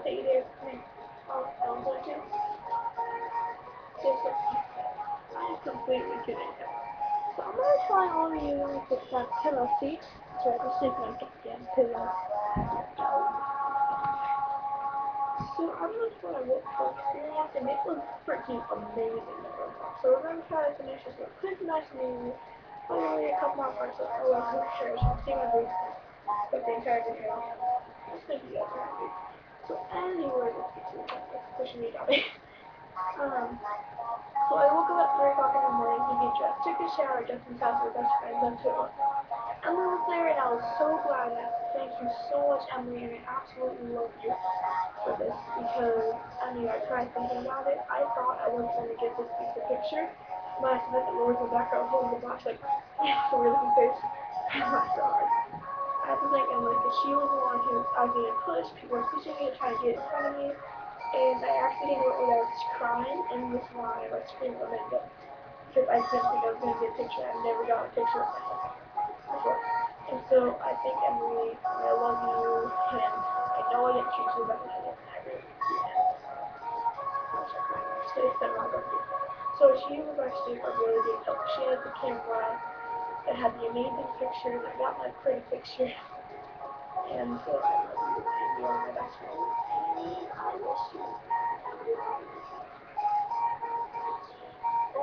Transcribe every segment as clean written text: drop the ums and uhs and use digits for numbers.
8 days I'm going to. Just like I'm completely kidding you. So I'm gonna try on you with that pillow seat so I can sleep on it again because so I'm gonna try to look for experience and it was freaking amazing. So we're gonna try to finish this with quick, nice and easy. Only a couple more parts of oh well, who cares? See my boots. But the entire video. Let's make you guys happy. So anyway, let's get to it. It's pushing me down. So I woke up at 3 o'clock in the morning to get dressed, took a shower just in time for best friends and two. Emily was there and I was so glad. Thank you so much, Emily, and I absolutely love you for this because I tried thinking about it. I thought I was going to get this piece of picture, but I spent the Lord in the background holding the box like, so we're looking face. Oh my god. I have to thank Emily because she was the one who I was getting pushed, people were pushing me, trying to get in front of me, and I accidentally went where I was crying, and this is why I screamed a minute because I didn't think I was going to get a picture. I never got a picture of myself before. And so I think Emily, I love you, and I know I didn't treat you better than I did. I really so it's been wrong with you. So she was actually a really good help. She had the camera that had the amazing pictures. I got my pretty picture. And so I love you, and you are my best friend. And I miss you.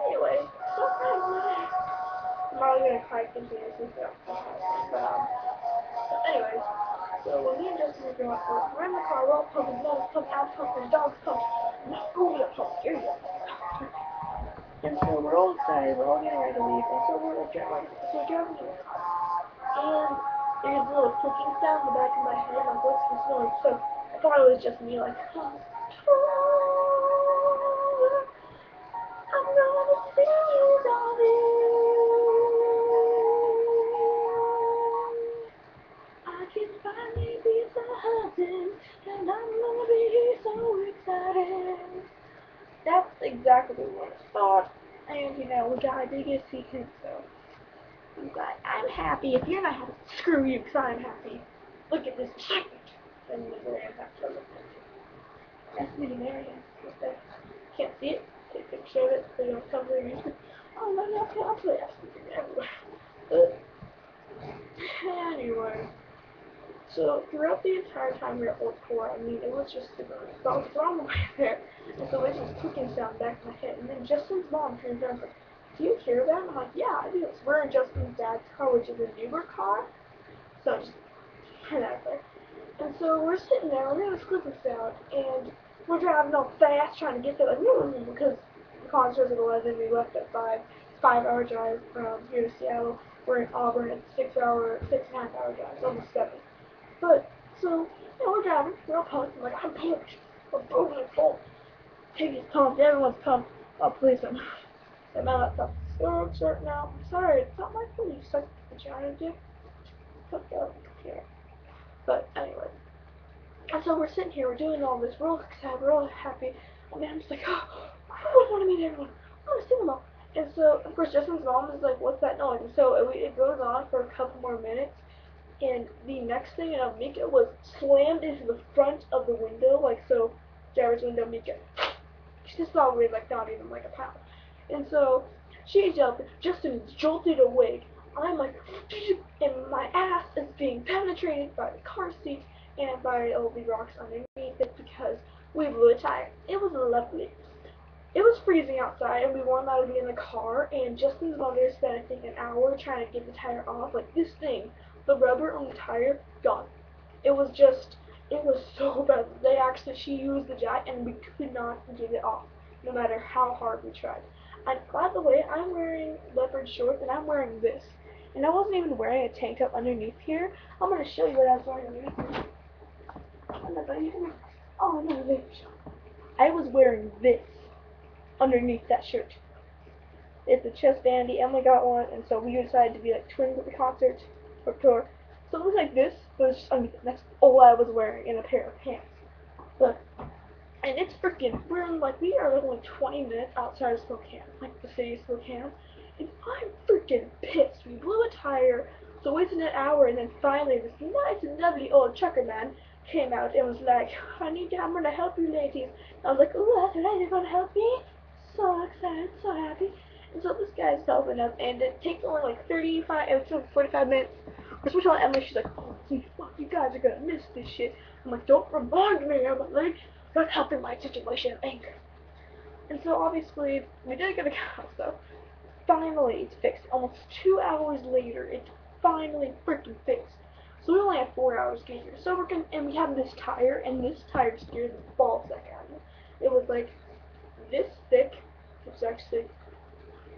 Anyway, so I'm probably gonna cry continuously throughout the house. But anyways, so when me and Justin were growing up, we're in the car, we're all pumping, dogs pumping, ass pumping, dogs pumping, moving up pumping, here you go. And so we're all excited, we're all getting ready to leave, and so we're driving in the car. And there's a little clicking sound in the back of my head, like what's this noise? So I thought it was just me, like, I'm gonna see you, darling. I can finally be the husband, and I'm gonna be so excited. That's exactly what I thought, and we got a biggest secret, so I'm glad. I'm happy. If you're not happy, screw you, because I'm happy. Look at this excitement. And the Marianne back to look at it. That's me, Marianne. Can't see it. Take a picture of it so you don't come to the YouTube. Oh, my God, I'll play everywhere. But, anyway. So throughout the entire time we were at Old Core, it was just the dogs were on the way there, and so it just clicking sound back in my head. And then Justin's mom turns around and says, "Do you hear that?" And I'm like, "Yeah, I do." So we're in Justin's dad's car, which is a newer car. So just turn that there. And so we're sitting there, we're hearing this clicking sound, and we're driving all fast, trying to get there, like because the concert's at 11. We left at 5. 5-hour drive from here to Seattle. We're in Auburn. It's 6.5 hour drive, almost 7. But, so, we're driving, we're all pumped, I'm like, I'm pumped, we're booming and full. Piggy's pumped, everyone's pumped. Oh, please don't. My laptop's so now. I'm sorry, it's not my fault you suck the vagina, dude. Fuck up here. But, anyway. And so we're sitting here, we're doing all this, we're all excited, we're all happy. And I'm just like, oh, I want to meet everyone. I want to see them all. And so, of course, Justin's mom is like, what's that noise? And so it goes on for a couple more minutes. And the next thing you know, Mika was slammed into the front of the window, like so, driver's window, Mika. She's probably like not even like a pound. And so she's jumping, Justin is jolted awake. I'm like, and my ass is being penetrated by the car seat and by all the rocks underneath it because we blew a tire. It was lovely. It was freezing outside and we weren't allowed to be in the car, and Justin's mother spent I think an hour trying to get the tire off. Like this thing, the rubber on the tire, gone. It was so bad. She used the jack and we could not get it off, no matter how hard we tried. And by the way, I'm wearing leopard shorts and I'm wearing this. And I wasn't even wearing a tank top underneath here. I'm gonna show you what I was wearing underneath here. Oh no, I was wearing this underneath that shirt. It's a chest bandy. Emily got one, and so we decided to be like twins at the concert or tour. So it was like this, but it's just underneath. That's all I was wearing in a pair of pants. But and it's freaking. We are only 20 minutes outside of Spokane, like the city of Spokane, and I'm freaking pissed. We blew a tire, so wasted an hour, and then finally this nice and lovely old trucker man came out and was like, I'm gonna help you ladies. I was like, ooh, that's right, you're gonna help me? So excited, so happy. And so this guy's helping us, and it takes only like 35, it took 45 minutes. We're supposed to tell Emily, she's like, oh, fuck, you guys are gonna miss this shit. I'm like, don't remind me, Emily. You're helping my situation of anger. And so obviously, we did get a cow, so finally it's fixed. Almost 2 hours later, it's finally freaking fixed. So we only have 4 hours to get here. So we're gonna, and we have this tire, and this tire scared the balls out of me. It was like this thick, it's actually,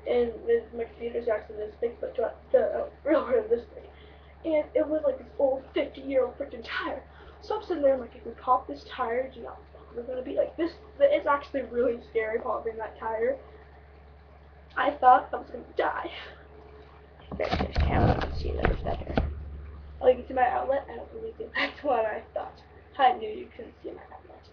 and my computer's actually this thick, but the real one this thick. And it was like this old 50-year-old freaking tire. So I'm sitting there, I'm like, if we pop this tire, do you know how we're gonna be like this? It's actually really scary popping that tire. I thought I was gonna die. There's this camera, you can see that better. Oh, you can see my outlet? I don't believe it. That's what I thought. I knew you couldn't see my outlet.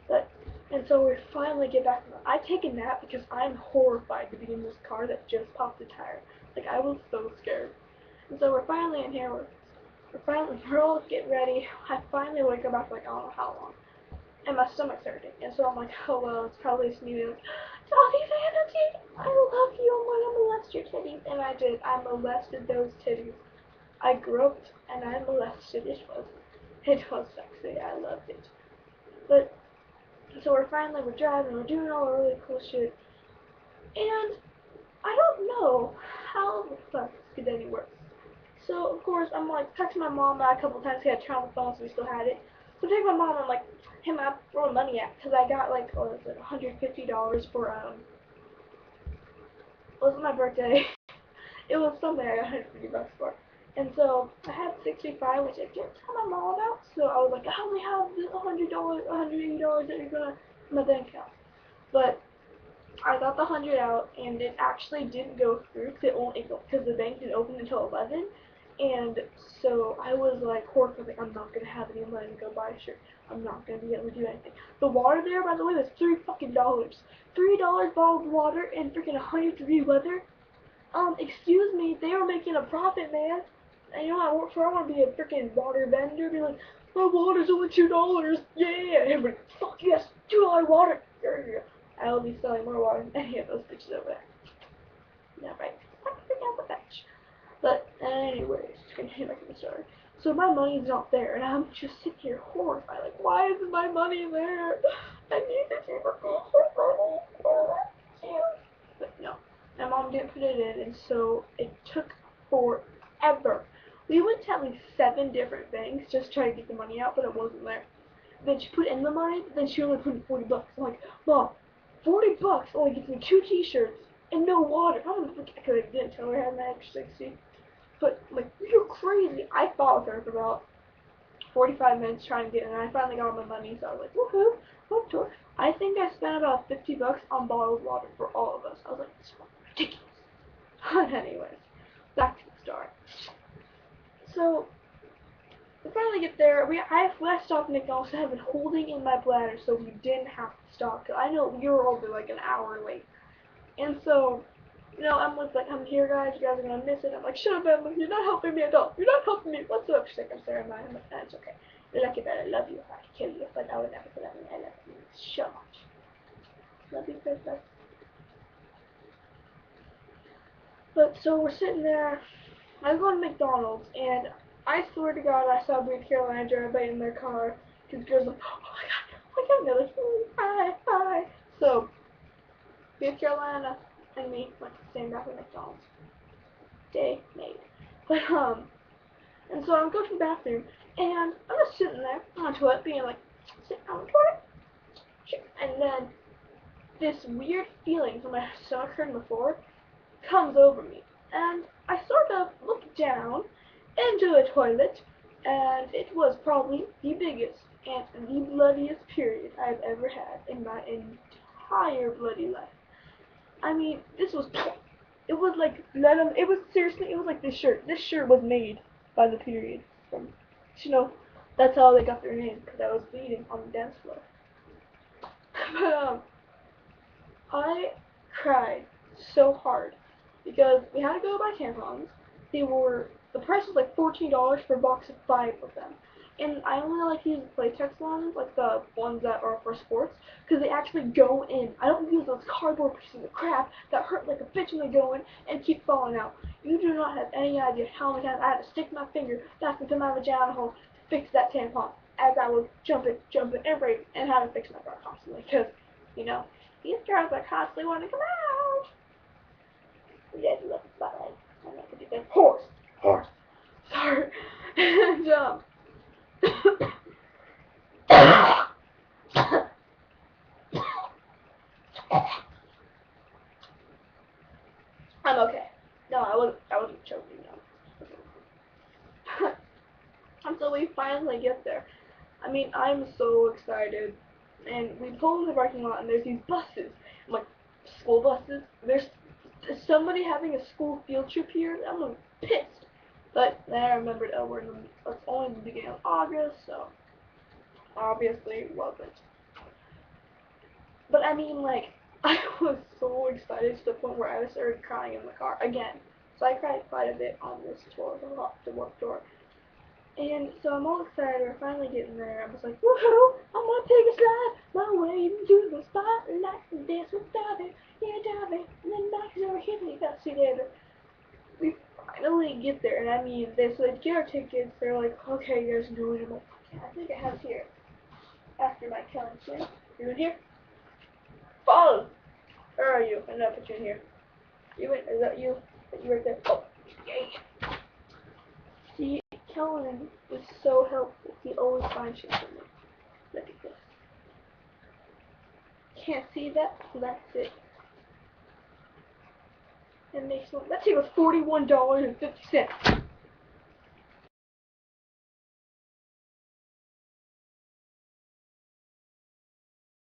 But, and so we finally get back. I take a nap because I'm horrified to be in this car that just popped a tire. Like, I was so scared. And so we're finally in here. We're all getting ready. I finally wake up after like, I don't know how long. And my stomach's hurting. And so I'm like, oh well, it's probably just me. Like, Dottie Vanity, I love you. I'm gonna molest your titties. And I did. I molested those titties. I groped and I molested. It was sexy. I loved it. But so we're driving, we're doing all the really cool shit, and I don't know how the fuck this could any worse. So of course I'm like texting my mom back a couple times. He had to turn on the phone, so we still had it. So I take my mom. I'm like, hey, I'm throwing money at, because I got like, what was it, $150 for it was my birthday. It was something I got $150 for. And so I had 65, which I didn't tell my mom about. So I was like, I only have this $180 that you're gonna in my bank account. But I got the 100 out, and it actually didn't go through because the bank didn't open until 11. And so I was like horrified, like, I'm not gonna have any money to go buy a shirt. I'm not gonna be able to do anything. The water there, by the way, was $3 $3 bottled water in freaking 100-degree weather. Excuse me, they were making a profit, man. And you know, I want to be a freaking water vendor, be like, my water's only $2. Yeah, and everybody, fuck yes, $2 water. I will be selling more water than any of those bitches over there. Yeah, right. Fuck the bitch. But anyways, continue back to the story. So my money's not there, and I'm just sitting here horrified. Like, why isn't my money there? I need this money. But no, my mom didn't put it in, and so it took forever. We went to at least 7 different banks just trying to get the money out, but it wasn't there. Then she put in the money, but then she only put in $40. I'm like, Mom, $40 only gets me 2 t-shirts and no water. I don't know, because I didn't tell her I had an extra 60. But, like, you're crazy. I fought with her for about 45 minutes trying to get it, and I finally got all my money, so I was like, woohoo, hope tour. I think I spent about $50 on bottled water for all of us. I was like, this is ridiculous. But anyways, back to the story. So, we finally get there. I stopped McDonald's, so I have been holding in my bladder, so we didn't have to stop. Cause I know we were over like an hour late. And so, you know, Emily's like, I'm here, guys. You guys are gonna miss it. I'm like, shut up, Emily. You're not helping me at all. You're not helping me. What's up? She's like, I'm sorry, Emily. I'm like, that's okay. You're lucky that I love you. If I could kill you, but I would never put that in. I love you so much. Love you, princess. But so we're sitting there. I was going to McDonald's, and I swear to God, I saw North Carolina drive by in their car. Because girls like, oh my God, another hi, hi. So, North Carolina and me went to the same bathroom at McDonald's. Day made. But, and so I'm going to the bathroom, and I'm just sitting there on the toilet, being like, sit on the toilet. And then, this weird feeling from my stomach hurting before comes over me. And I sort of look down into the toilet, and it was probably the biggest and the bloodiest period I've ever had in my entire bloody life. I mean, it was like blood on, it was seriously, it was like this shirt. This shirt was made by the period. From, you know, that's how they got their name, because I was bleeding on the dance floor. But, I cried so hard because we had to go buy tampons. The price was like $14 for a box of 5 of them. And I only like to use the Playtex ones, like the ones that are for sports, because they actually go in. I don't use those cardboard pieces of crap that hurt like a bitch when they go in and keep falling out. You do not have any idea how many times I had to stick my finger back into my vagina hole to fix that tampon as I was jumping, and breaking, and having to fix my bra constantly, because, you know, these girls are constantly wanting to come out. Yeah, you love the spotlight. I'm not gonna do that. Horse. Sorry. And, I'm okay. No, I wasn't choking, no. Until we finally get there. I mean, I'm so excited. And we pull in the parking lot, and there's these buses. I'm like, school buses? There's somebody having a school field trip here? I'm pissed. But then I remembered, oh, it's only the beginning of August, so obviously it wasn't. But I mean, like, I was so excited to the point where I started crying in the car again. So I cried quite a bit on this tour, the Warped Tour. And so I'm all excited, we're finally getting there. I was like, woohoo, I'm gonna take a slide my way into the spotlight and dance with Dobby, yeah Dobby, and then Max is over here and you got to see later. We finally get there, and I mean, so they get our tickets, they're like, okay, you guys can go in. I'm like, yeah, I think I have it here. After my challenge, yeah. You in here? Follow! Where are you? I know I put you in here. You in? Is that you? Is you right there? Oh, yeah. See, Kellen is so helpful. He always finds shit for me. Look at this. Can't see that, so that's it. It makes one. That ticket was $41.50.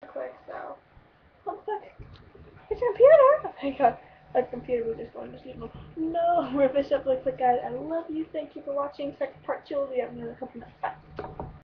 Quick, so. What the fuck? It's a computer! Oh my god. A computer was just going to sleep. No, we're finished up really quick, guys. I love you. Thank you for watching. Second part 2 will be up in a couple minutes. Bye.